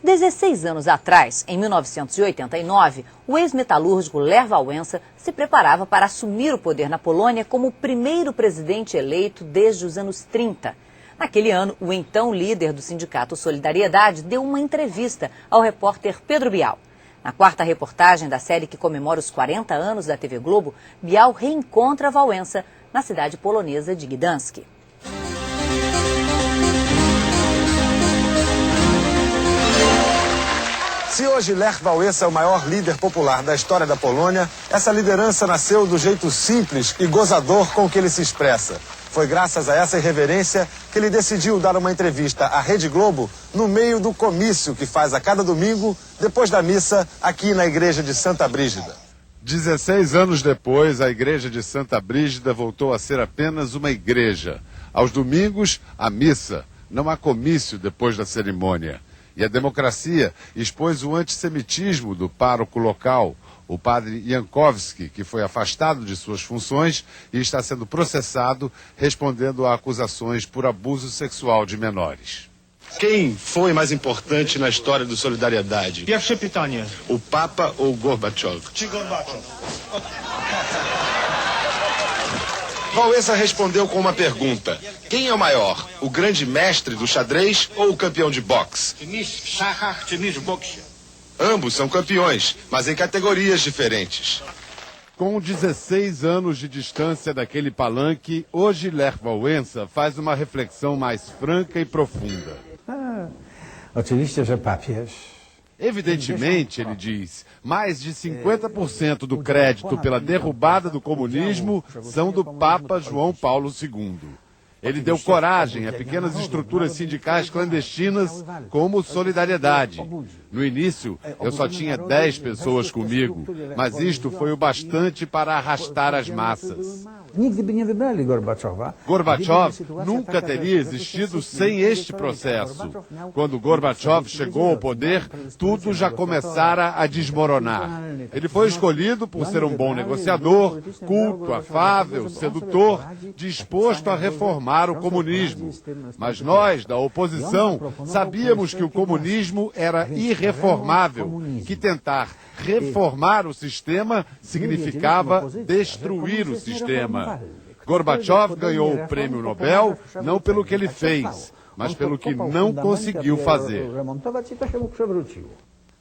16 anos atrás, em 1989, o ex-metalúrgico Lech Wałęsa se preparava para assumir o poder na Polônia como o primeiro presidente eleito desde os anos 30. Naquele ano, o então líder do sindicato Solidariedade deu uma entrevista ao repórter Pedro Bial. Na quarta reportagem da série que comemora os 40 anos da TV Globo, Bial reencontra Wałęsa na cidade polonesa de Gdansk. Se hoje Lech Wałęsa é o maior líder popular da história da Polônia, essa liderança nasceu do jeito simples e gozador com que ele se expressa. Foi graças a essa irreverência que ele decidiu dar uma entrevista à Rede Globo no meio do comício que faz a cada domingo, depois da missa, aqui na igreja de Santa Brígida. 16 anos depois, a igreja de Santa Brígida voltou a ser apenas uma igreja. Aos domingos, a missa. Não há comício depois da cerimônia. E a democracia expôs o antissemitismo do pároco local, o padre Jankowski, que foi afastado de suas funções e está sendo processado, respondendo a acusações por abuso sexual de menores. Quem foi mais importante na história do Solidariedade? Pierwsze pytanie. O Papa ou Gorbachev? Czy Gorbaczov? Wałęsa respondeu com uma pergunta. Quem é o maior, o grande mestre do xadrez ou o campeão de boxe? Czy mistrz w szachach, czy mistrz w boksie? Ambos são campeões, mas em categorias diferentes. Com 16 anos de distância daquele palanque, hoje Lech Wałęsa faz uma reflexão mais franca e profunda. Oczywiście, że papież. Evidentemente, ele diz, mais de 50% do crédito pela derrubada do comunismo são do Papa João Paulo II. Ele deu coragem a pequenas estruturas sindicais clandestinas como Solidariedade. No início, eu só tinha 10 pessoas comigo, mas isto foi o bastante para arrastar as massas. Gorbachev nunca teria existido sem este processo. Quando Gorbachev chegou ao poder, tudo já começara a desmoronar. Ele foi escolhido por ser um bom negociador, culto, afável, sedutor, disposto a reformar o comunismo. Mas nós, da oposição, sabíamos que o comunismo era irreformável, que tentar reformar o sistema significava destruir o sistema. Gorbachev ganhou o prêmio Nobel não pelo que ele fez, mas pelo que não conseguiu fazer.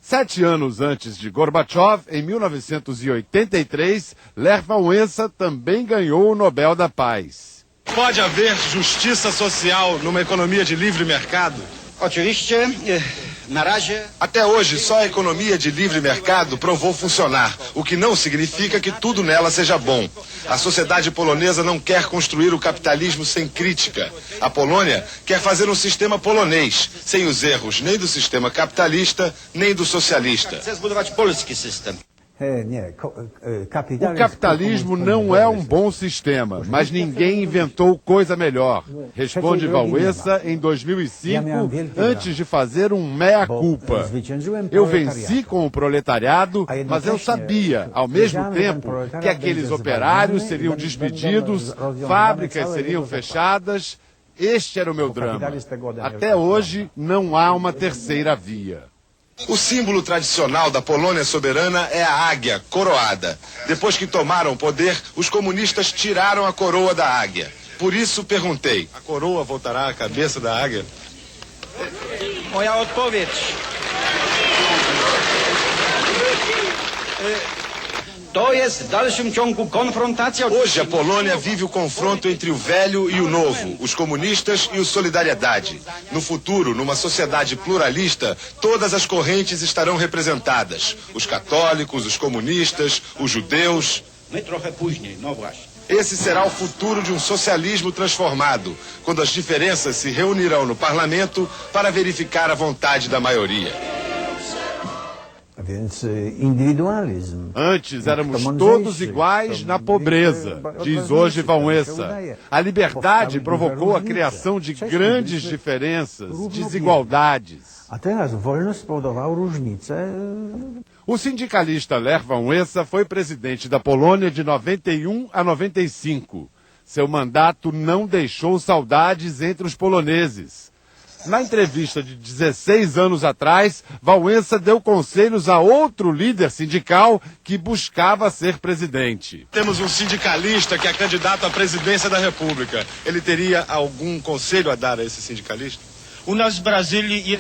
7 anos antes de Gorbachev, em 1983, Lech Wałęsa também ganhou o Nobel da Paz. Pode haver justiça social numa economia de livre mercado? Oczywiście, na razie. Até hoje, só a economia de livre mercado provou funcionar, o que não significa que tudo nela seja bom. A sociedade polonesa não quer construir o capitalismo sem crítica. A Polônia quer fazer um sistema polonês, sem os erros nem do sistema capitalista, nem do socialista. Chce zbudować polski system. O capitalismo não é um bom sistema, mas ninguém inventou coisa melhor, responde Wałęsa em 2005, antes de fazer um mea-culpa. Eu venci com o proletariado, mas eu sabia, ao mesmo tempo, que aqueles operários seriam despedidos, fábricas seriam fechadas. Este era o meu drama. Até hoje, não há uma terceira via. O símbolo tradicional da Polônia soberana é a águia coroada. Depois que tomaram o poder, os comunistas tiraram a coroa da águia. Por isso perguntei, a coroa voltará à cabeça da águia? Moja odpowiedź. To jest w dalszym ciągu konfrontacja. Hoje a Polônia vive o confronto entre o velho e o novo, os comunistas e o Solidariedade. No futuro, numa sociedade pluralista, todas as correntes estarão representadas. Os católicos, os comunistas, os judeus. My trochę później, no właśnie. Esse será o futuro de um socialismo transformado, quando as diferenças se reunirão no parlamento para verificar a vontade da maioria. Antes éramos todos iguais na pobreza, diz hoje Wałęsa. A liberdade provocou a criação de grandes diferenças, desigualdades. O sindicalista Lech Wałęsa foi presidente da Polônia de 91 a 95. Seu mandato não deixou saudades entre os poloneses. Na entrevista de 16 anos atrás, Walesa deu conselhos a outro líder sindical que buscava ser presidente. Temos um sindicalista que é candidato à presidência da República. Ele teria algum conselho a dar a esse sindicalista? U nas Brazília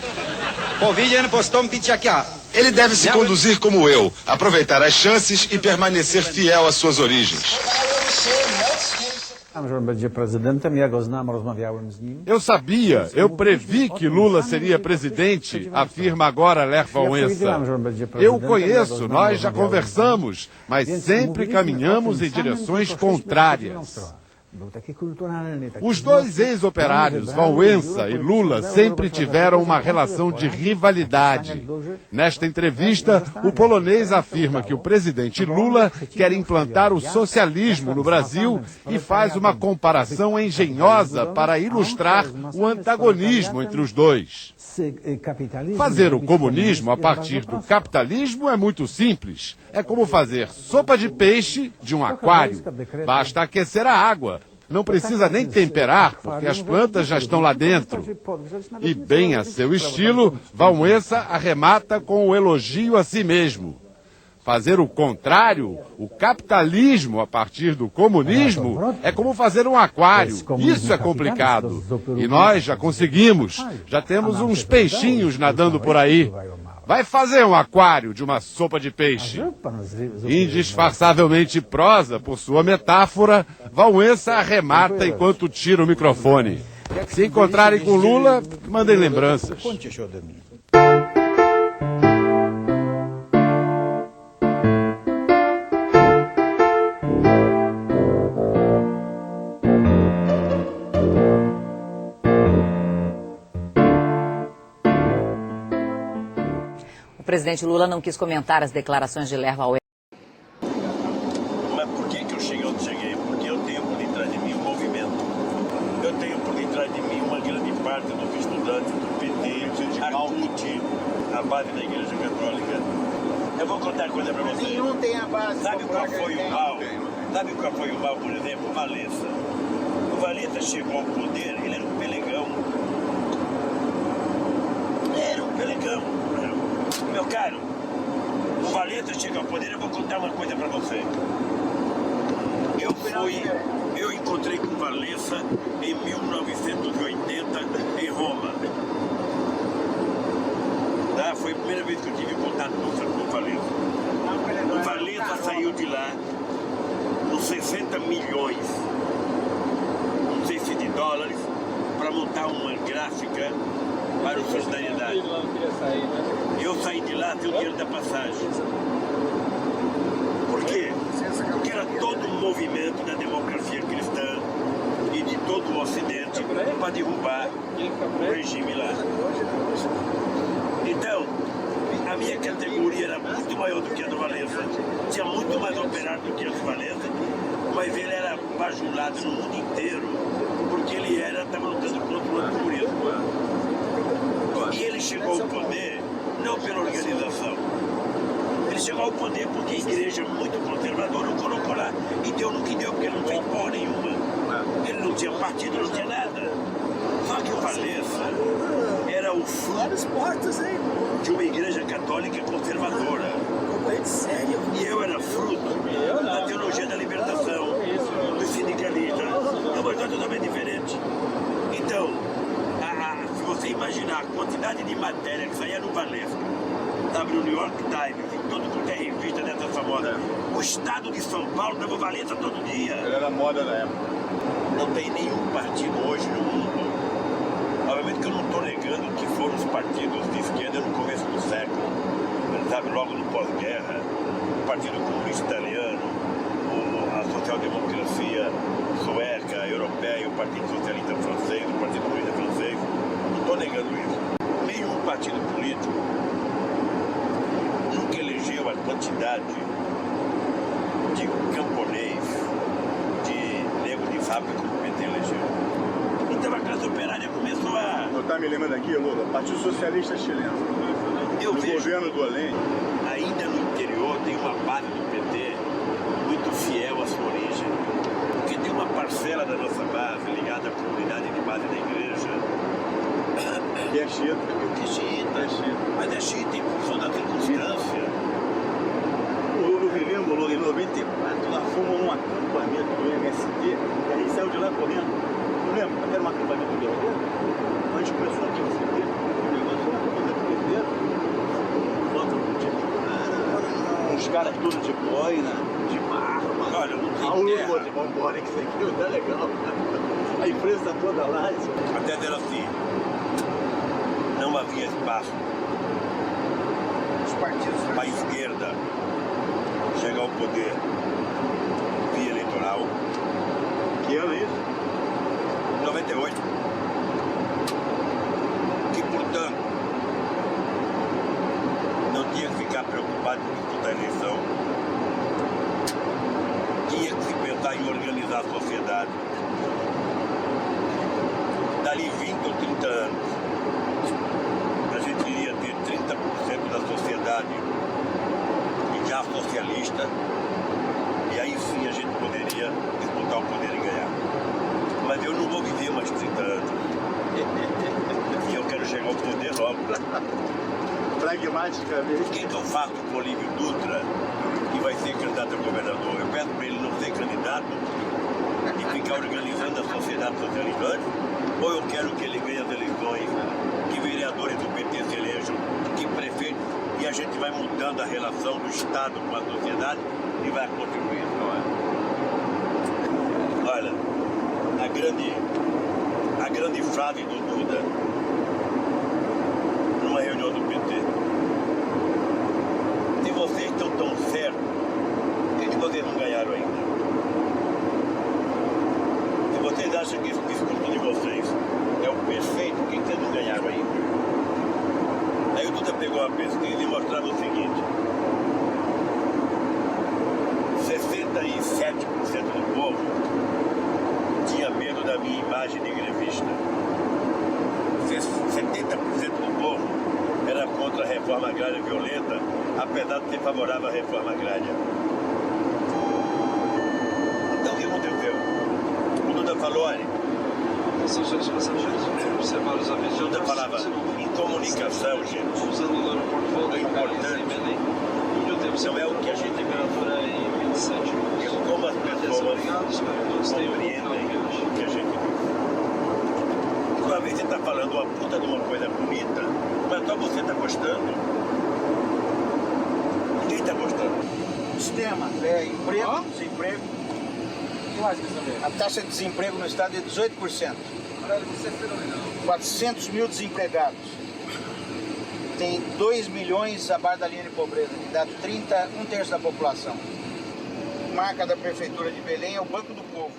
poviđen postom pičakia. Ele deve se conduzir como eu, aproveitar as chances e permanecer fiel às suas origens. Eu sabia, eu previ que Lula seria presidente, afirma agora Lech Wałęsa. Eu o conheço, nós já conversamos, mas sempre caminhamos em direções contrárias. Os dois ex-operários, Wałęsa e Lula, sempre tiveram uma relação de rivalidade. Nesta entrevista, o polonês afirma que o presidente Lula quer implantar o socialismo no Brasil e faz uma comparação engenhosa para ilustrar o antagonismo entre os dois. Fazer o comunismo a partir do capitalismo é muito simples. É como fazer sopa de peixe de um aquário. Basta aquecer a água. Não precisa nem temperar, porque as plantas já estão lá dentro. E bem a seu estilo, Wałęsa arremata com o elogio a si mesmo. Fazer o contrário, o capitalismo a partir do comunismo, é como fazer um aquário. Isso é complicado. E nós já conseguimos. Já temos uns peixinhos nadando por aí. Vai fazer um aquário de uma sopa de peixe. Indisfarçavelmente prosa por sua metáfora, Wałęsa arremata enquanto tira o microfone. Se encontrarem com Lula, mandem lembranças. O presidente Lula não quis comentar as declarações de Lech Wałęsa. Mas por que eu cheguei onde cheguei? Porque eu tenho por detrás de mim um movimento. Eu tenho por detrás de mim uma grande parte dos estudantes do PT, a CUT, a base da Igreja Católica. Eu vou contar uma coisa para vocês. Nenhum tem a base. Sabe qual foi o mal? Sabe qual foi o mal, por exemplo? O Wałęsa. O Wałęsa chegou ao poder, ele era um pelegão. Era um pelegão. Meu caro, o Wałęsa chega ao poder, eu vou contar uma coisa pra você. Eu encontrei com o Wałęsa em 1980 em Roma. Tá? Foi a primeira vez que eu tive contato com o Wałęsa. O Wałęsa saiu de lá com 60 milhões, não sei se de dólares, para montar uma gráfica para o Solidariedade. Eu saí de lá sem o dinheiro da passagem. Por quê? Porque era todo um movimento da democracia cristã e de todo o Ocidente para derrubar o regime lá. Então, a minha categoria era muito maior do que a do Wałęsa. Tinha muito mais operário do que a do Wałęsa, mas ele era bajulado no mundo inteiro, porque ele estava lutando contra o comunismo. E ele chegou ao poder não pela organização. Ele chegou ao poder porque a igreja muito conservadora o colocou lá. E deu no que deu, porque ele não fez porra nenhuma. Ele não tinha partido, não tinha nada. Só que o Wałęsa era o fruto de uma igreja católica conservadora. E eu era fruto da teologia da libertação, dos sindicalistas. É uma coisa totalmente diferente. Então, se você imaginar a quantidade de matéria que saía no Wałęsa, sabe, no New York Times, em todo qualquer revista dessa famosa, o estado de São Paulo dava Wałęsa todo dia. Ele era moda na época. Não tem nenhum partido hoje no mundo. Obviamente que eu não estou negando que foram os partidos de esquerda no começo do século, sabe, logo no pós-guerra, o Partido Comunista Italiano, a social-democracia sueca, europeia, o Partido Socialista Francês, o Partido Comunista Francês. Não estou negando isso. Nenhum partido político nunca elegeu a quantidade de camponês, de nego de fábrica como o PT elegeu. Então a classe operária começou a... Não está me lembrando aqui, Lula? Partido Socialista Chileno. Eu no vejo, governo do Além. ainda no interior tem uma base do PT muito fiel à sua origem. Porque tem uma parcela da nossa base ligada à comunidade de base da igreja E é xiita. É xiita. Mas é xiita em função da circunstância. Eu me lembro, em 94, lá fomos num acampamento do MST, e aí saiu de lá correndo. Não lembro, era um acampamento guerreiro. A gente começou a receber o negócio, um acampamento guerreiro. Foto de uns caras todos de boina, de arma. Olha, não A tem urba terra. de vambora, que isso aqui não tá legal. A empresa toda lá. Isso. Até era assim, não havia espaço Os partidos. para a esquerda chegar ao poder via eleitoral. Que ano é isso? 98. Que, portanto, não tinha que ficar preocupado com disputar a eleição. Tinha que se pensar em organizar a sociedade. Dali 20 ou 30 anos, a gente iria ter 30% da sociedade já socialista, e aí sim a gente poderia disputar o poder e ganhar. Mas eu não vou viver mais 30 anos. E eu quero chegar ao poder logo. Pragmaticamente. O que eu faço com o Olívio Dutra, que vai ser candidato a governador? Eu peço para ele não ser candidato e ficar organizando a sociedade socializante? Ou eu quero que ele ganhe as eleições, que vereadores do PT se elejam, que prefeitos, e a gente vai mudando a relação do Estado com a sociedade e vai contribuir? Olha, a grande frase do Duda numa reunião do PT: se vocês estão tão certos, por que vocês não ganharam ainda? Se vocês acham que esse discurso de vocês é o perfeito, por que vocês não ganharam ainda? Aí o Duda pegou uma pesquisa e mostrava o seguinte: 67% do povo tinha medo da minha imagem de grevista. 70% do povo era contra a reforma agrária violenta, apesar de ser favorável à reforma agrária. Então o que aconteceu? O Duda falou, olha, São os passageiros observar os avisos. o Duda falava em comunicação, gente. Usando o aeroporto volta É importante. Não é o que a gente temperatura em 27. é como as pessoas compreendem o que a gente diz. Uma vez você está falando uma puta de uma coisa bonita, mas só você está gostando. Ninguém está gostando. Sistema, emprego, desemprego. A taxa de desemprego no estado é 18%. Você é fenomenal. 400 mil desempregados. Tem 2 milhões abaixo da linha de pobreza, que dá 1/3 da população. Marca da Prefeitura de Belém é o Banco do Povo.